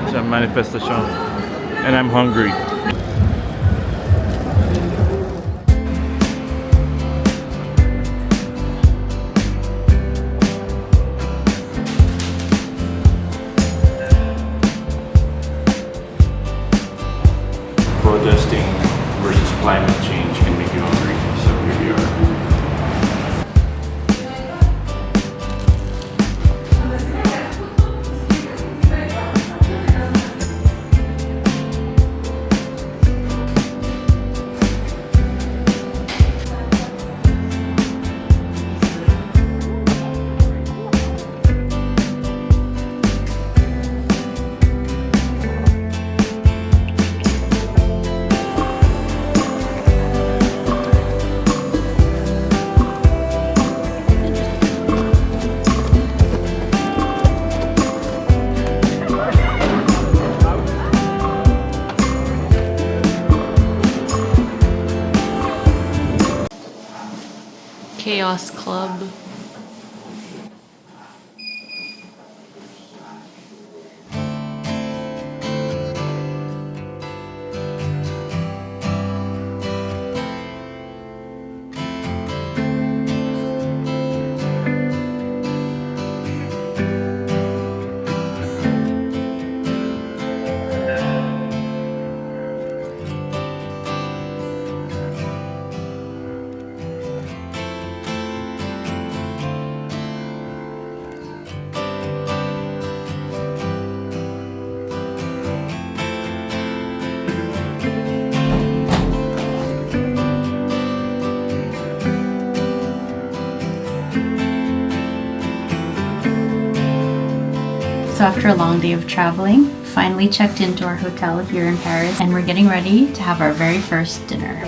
It's a manifestation, and I'm hungry. Protesting versus climate change can make you hungry, so here we are. Chaos Club. So after a long day of traveling, finally checked into our hotel here in Paris, and we're getting ready to have our very first dinner.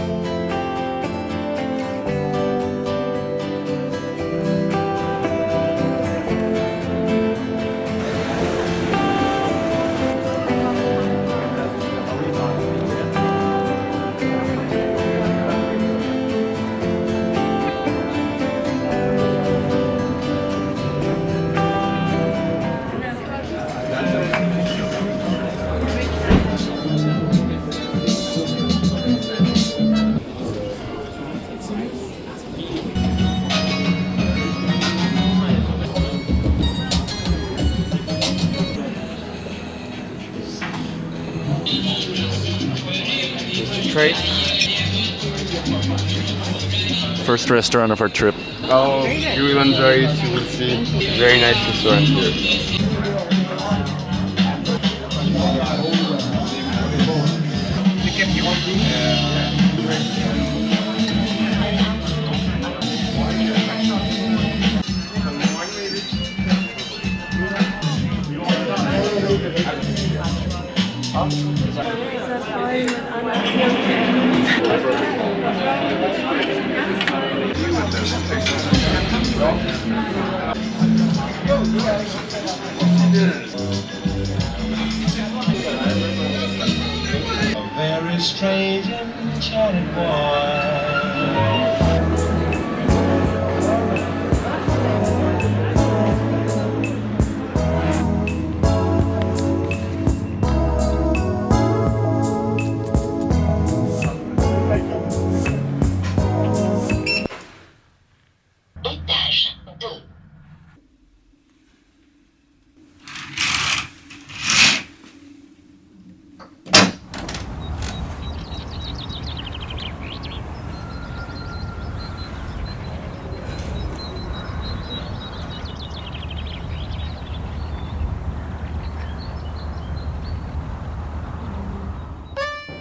First restaurant of our trip. Oh, you will enjoy it. You will see. Very nice restaurant here. A very strange and enchanted boy.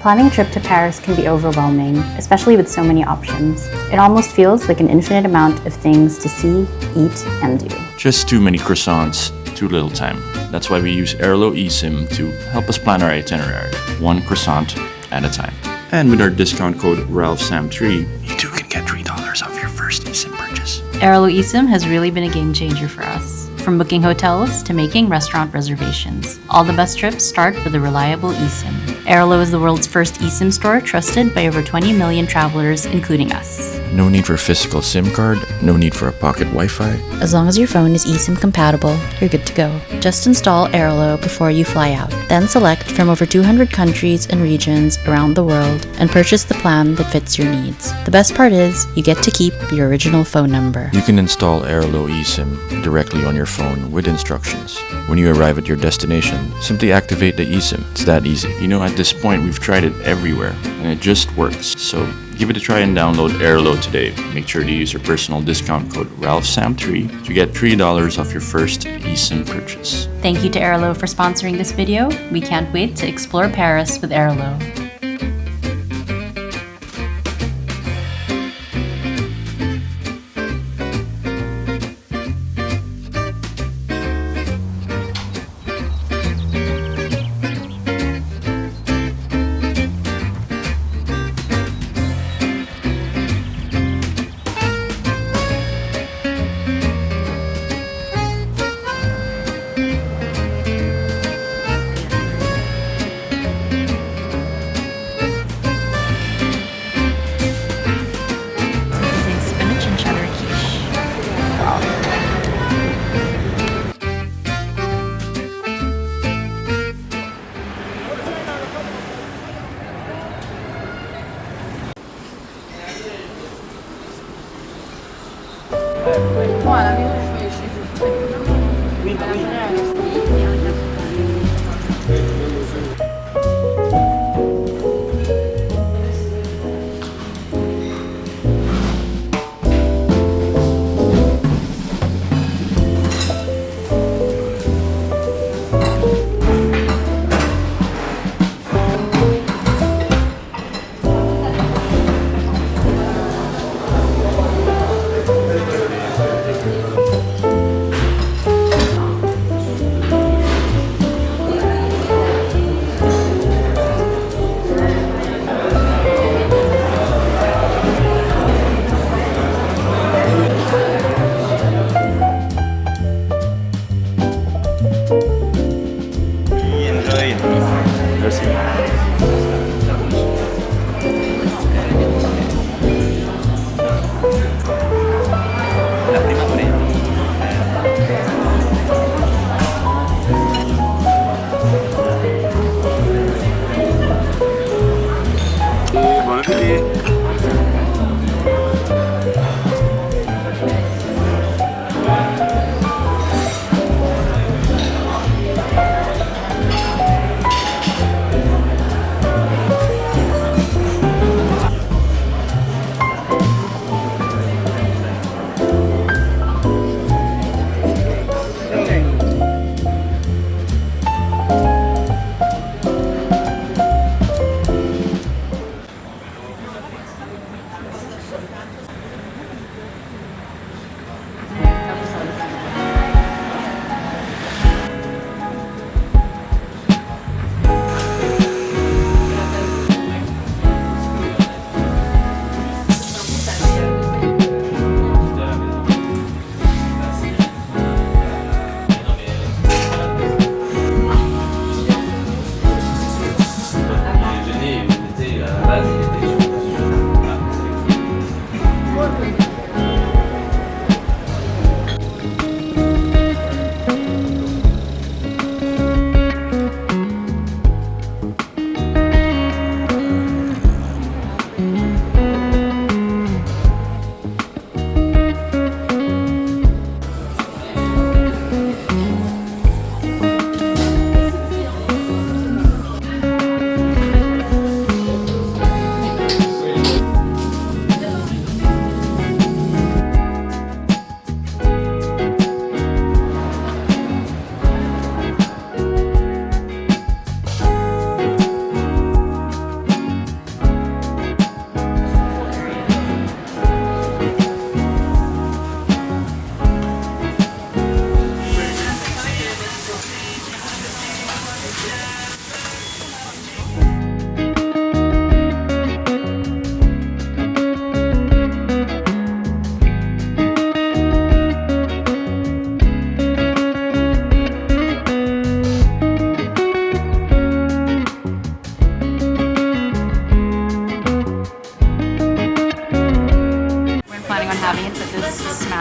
Planning a trip to Paris can be overwhelming, especially with so many options. It almost feels like an infinite amount of things to see, eat, and do. Just too many croissants, too little time. That's why we use Airlo eSIM to help us plan our itinerary, one croissant at a time. And with our discount code RALPHSAM3, you too can get $3 off your first eSIM purchase. Airlo eSIM has really been a game changer for us. From booking hotels to making restaurant reservations, all the best trips start with a reliable eSIM. Airlo is the world's first eSIM store trusted by over 20 million travelers, including us. No need for a physical SIM card, no need for a pocket Wi-Fi. As long as your phone is eSIM compatible, you're good to go. Just install Airlo before you fly out. Then select from over 200 countries and regions around the world and purchase the plan that fits your needs. The best part is, you get to keep your original phone number. You can install Airlo eSIM directly on your phone with instructions. When you arrive at your destination, simply activate the eSIM. It's that easy. You know, at this point, we've tried it everywhere, and it just works. So give it a try and download Airlo today. Make sure to use your personal discount code RALPHSAM3 to get $3 off your first eSIM purchase. Thank you to Airlo for sponsoring this video. We can't wait to explore Paris with Airlo.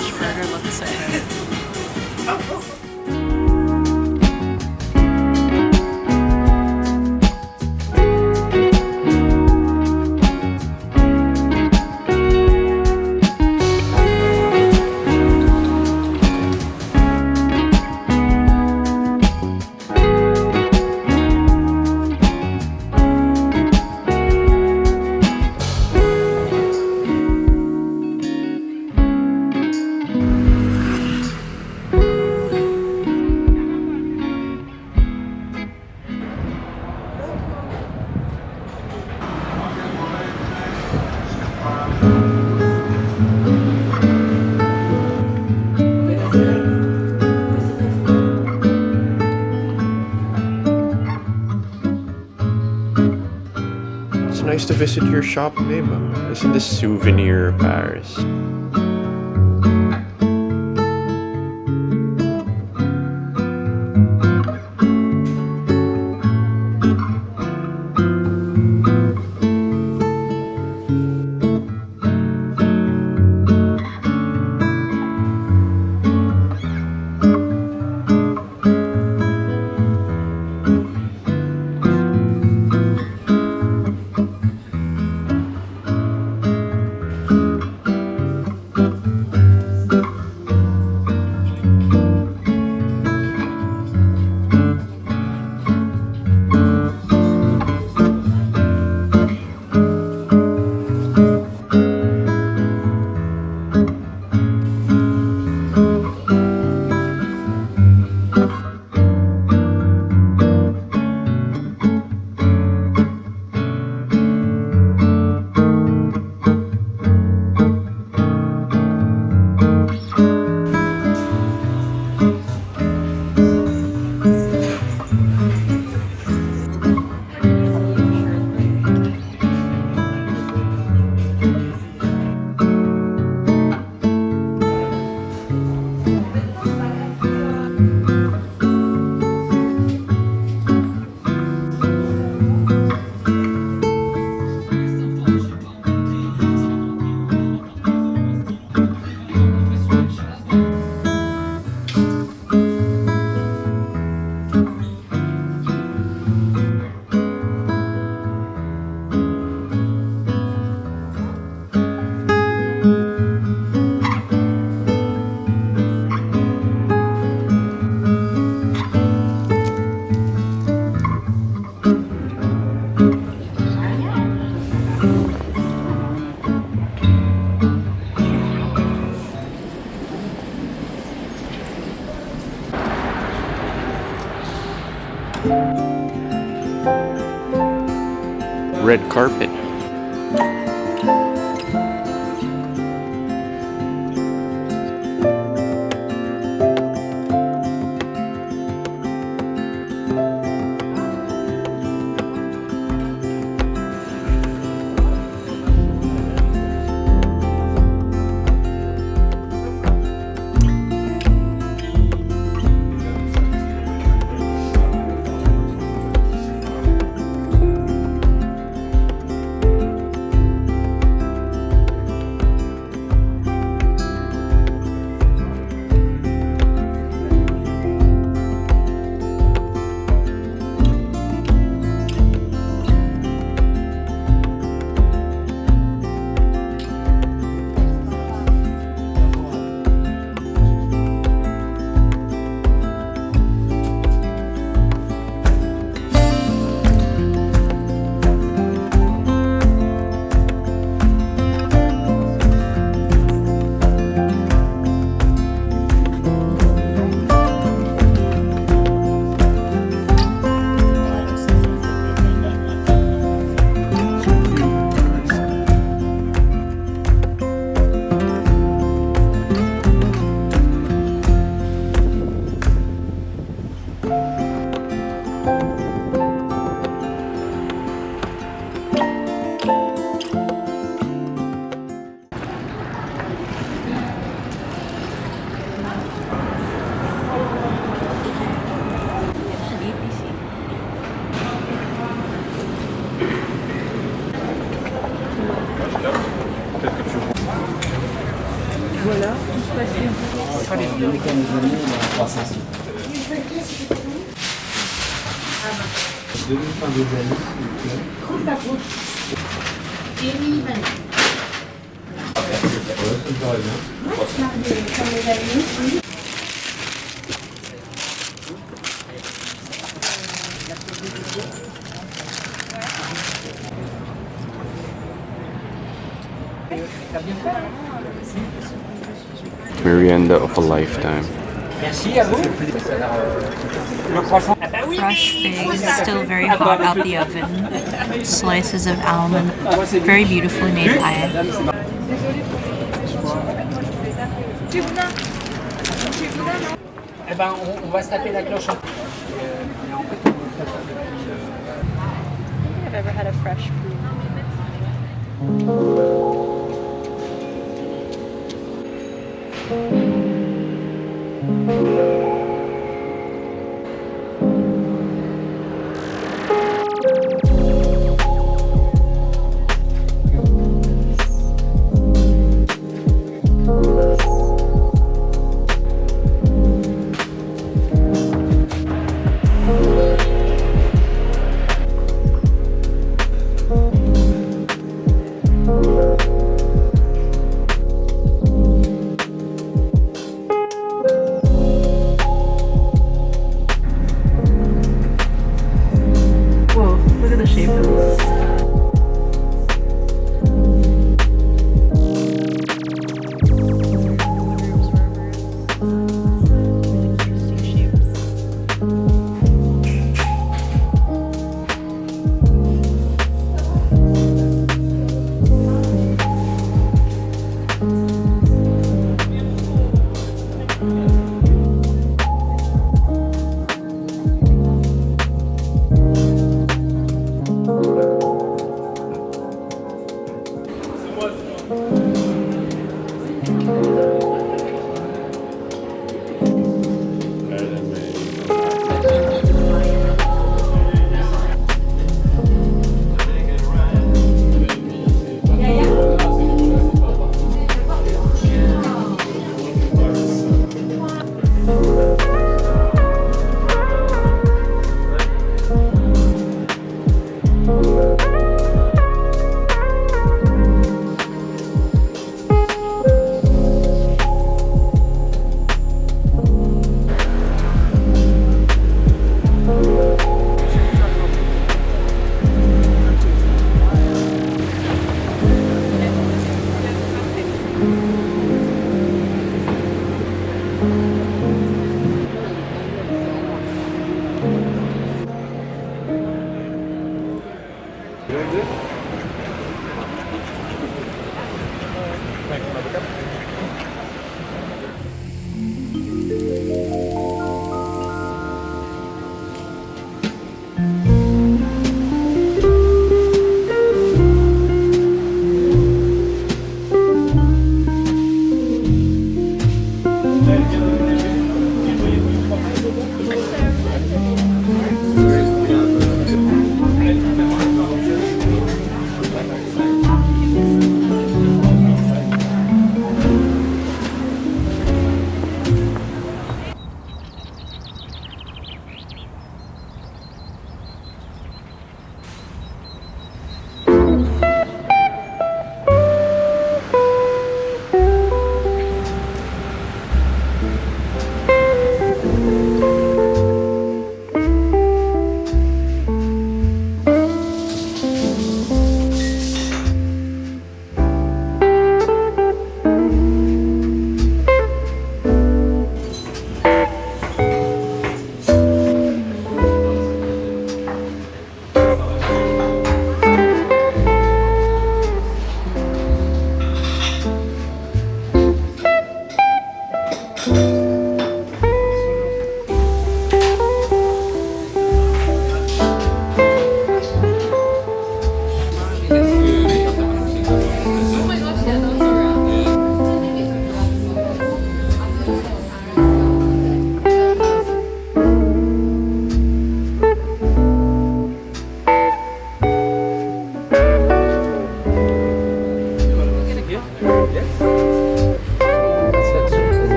smash burger looked so good. It's nice to visit your shop, babe. Isn't this souvenir Paris? Red carpet. Le week-end dernier, on a 300 sites. Demi-fin de l'année, s'il vous plaît. Merienda of a lifetime. Merci à vous. Le croissant. Fresh figs, still very hot out the oven. Slices of almond, very beautifully made pie. Eh ben, on va se taper la cloche. I've ever had a fresh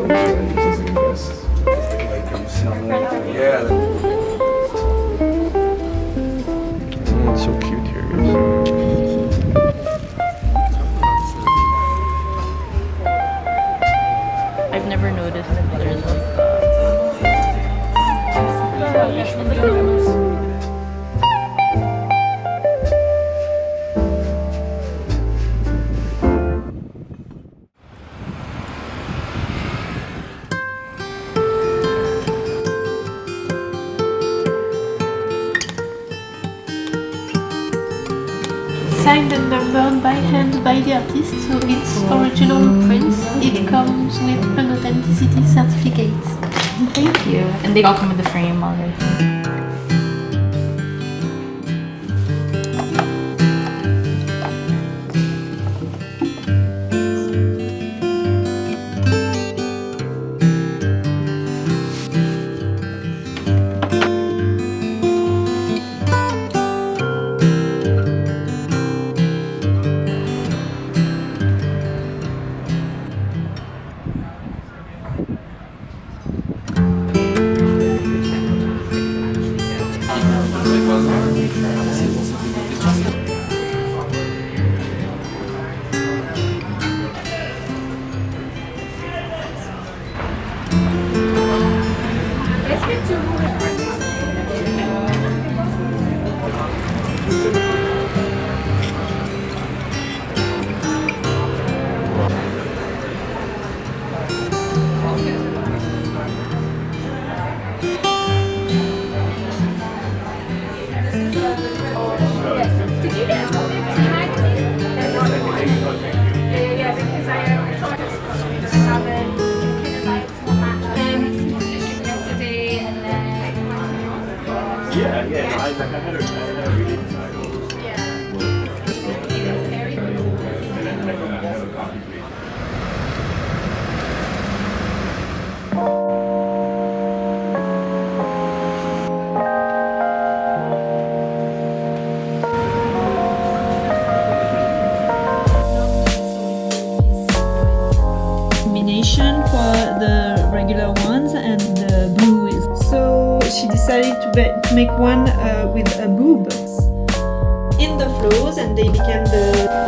Oh, it's so cute here, guys. I've never noticed that there's like signed and numbered by hand by the artist, so it's original prints. It comes with an authenticity certificate. Thank you. And they all come with the frame already. For the regular ones and the blue is. So she decided to make one with a boob in the flows, and they became the.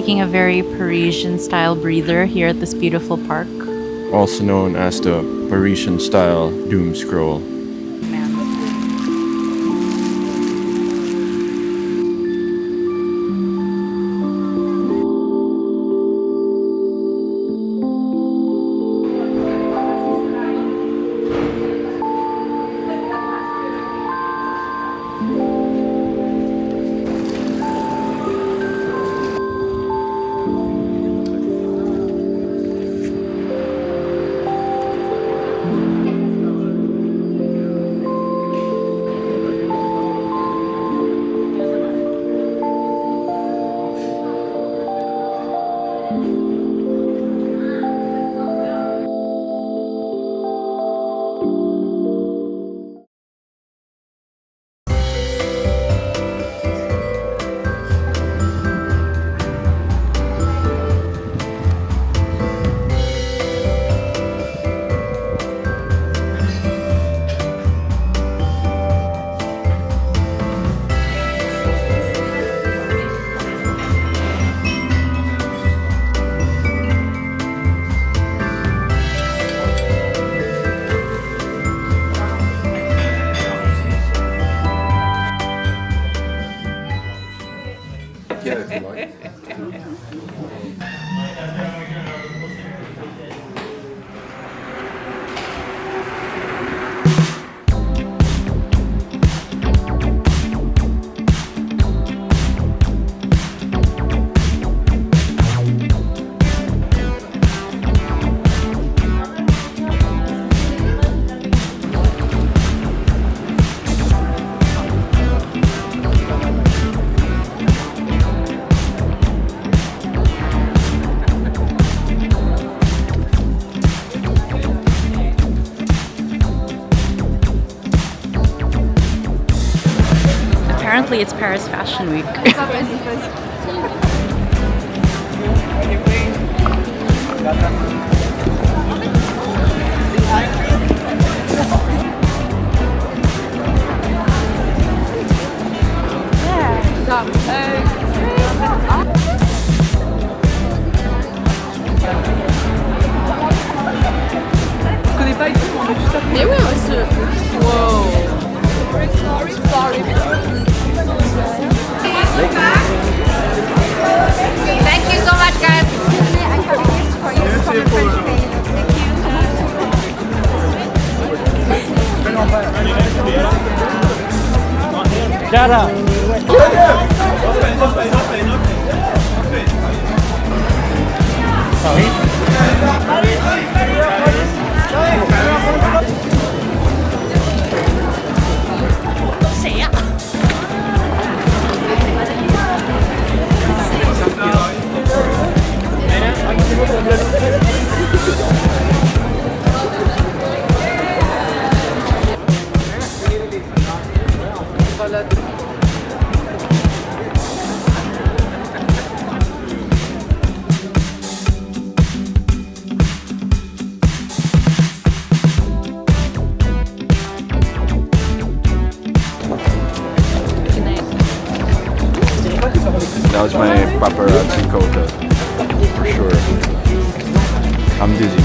taking a very Parisian-style breather here at this beautiful park. Also known as the Parisian-style doom scroll. Apparently it's Paris Fashion Week. Mais oui, wow. Thank you so much, guys. I have a gift for you from the French page. Thank you. Cara! That was my paparazzi quota, for sure. I'm dizzy.